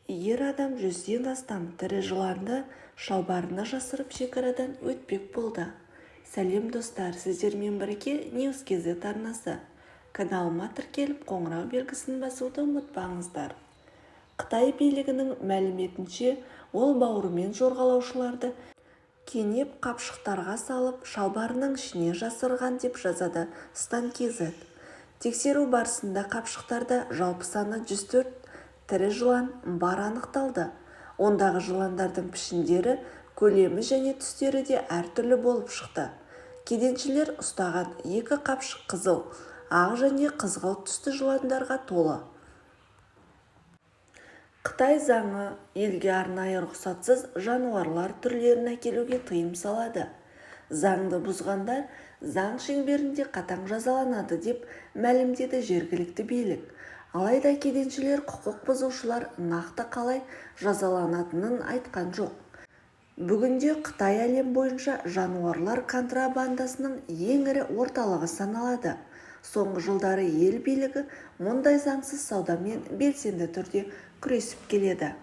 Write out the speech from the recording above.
Ер адам 100-ден астам тірі жыланды шалбарына жасырып шекарадан өтпек болды. Сәлем достар, сіздермен бірге Ньюс.kz арнасы. Каналыма тіркеліп қоңырау белгісін басуды ұмытпаңыздар. Қытай билігінің мәліметінше, ол бауырымен жорғалаушыларды кенеп қапшықтарға салып, шалбарының ішіне жасырған деп жазады Стан.kz. Тексеру барысында қапшықтарда жалпы саны 104 тірі жылан бар анықталды. Ондағы жыландардың пішіндері, көлемі және түстері де әртүрлі болып шықты. Кеденшілер ұстаған 2 қапшық қызыл, ақ және қызғылт түсті жыландарға толы. Қытай заңы елге арнайы рұқсатсыз жануарлар түрлерін әкелуге тыйым салады. Заңды бұзғандар заң шеңберінде қатаң жазаланады деп мәлімдеді жергілікті билік. Алайда кеденшілер құқық бұзушылар нақты қалай жазаланатынын айтқан жоқ. Бүгінде Қытай әлем бойынша жануарлар контрабандасының ең ірі орталығы саналады. Соңғы жылдары ел билігі мұндай заңсыз саудамен белсенді түрде күресіп келеді.